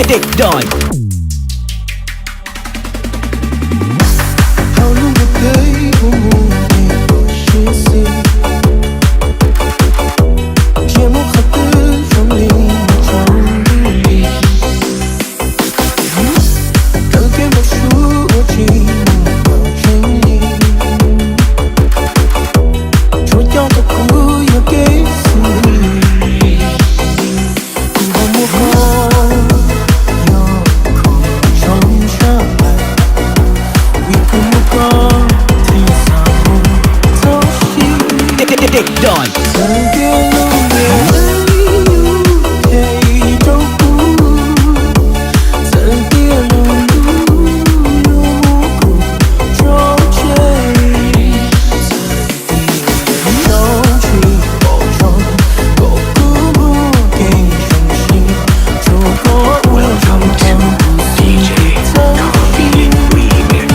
Dick Dog. How long a day will move me, but she see. J'ai mon craqueux, j'en ai j'en ai. Quelqu'un m'a choisi, mon génie. Je regarde ta couille, ok, c'est. Pour mon corps, yo, comme j'en jamais. We come apart, things are moving so she. Dick Dog. Don't get lonely, hey, don't move. Don't get lonely, don't change. Don't treat or don't go good, game shiny. Don't go. Welcome to DJ Hmoob Remix.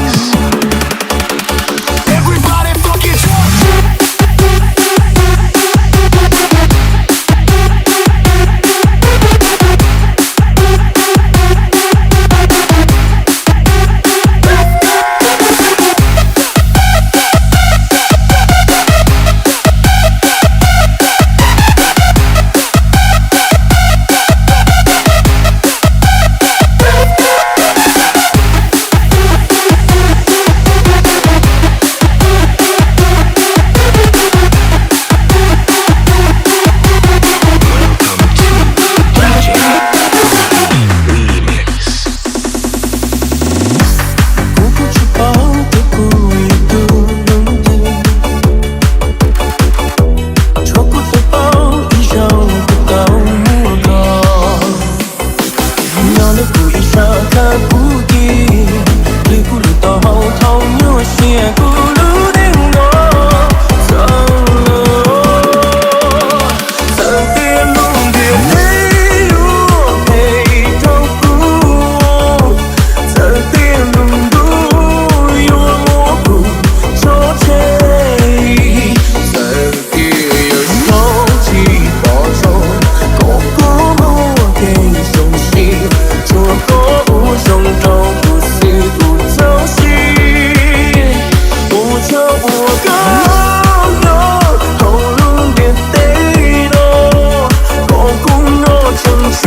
Everybody fucking Hãy subscribe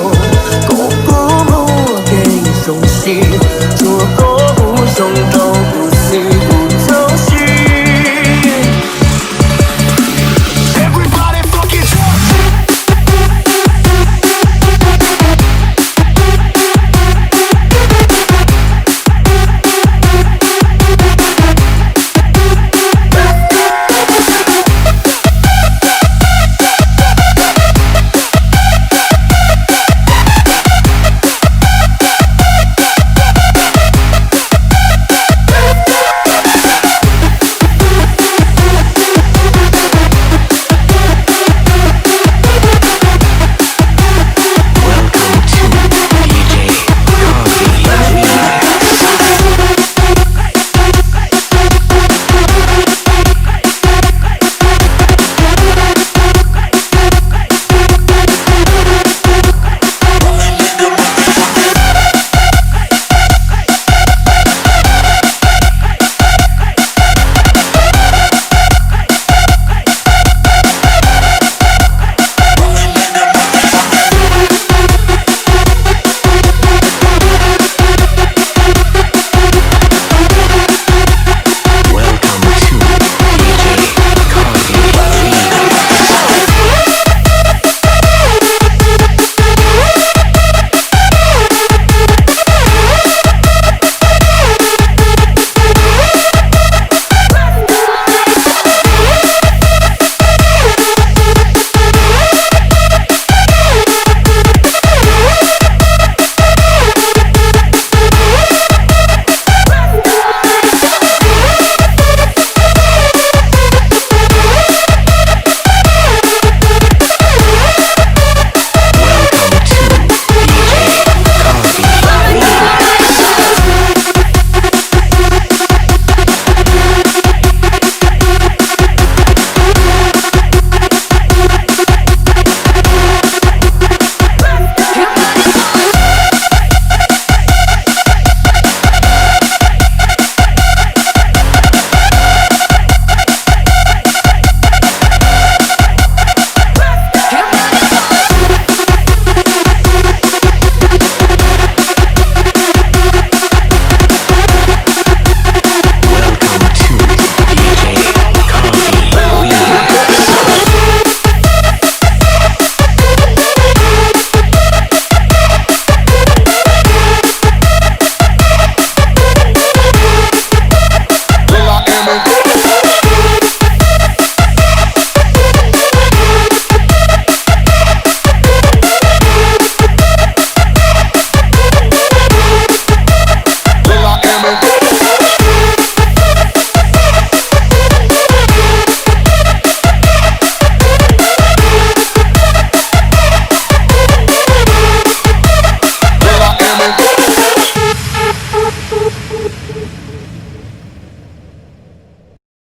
cho kênh Ghiền Mì Gõ để không bỏ lỡ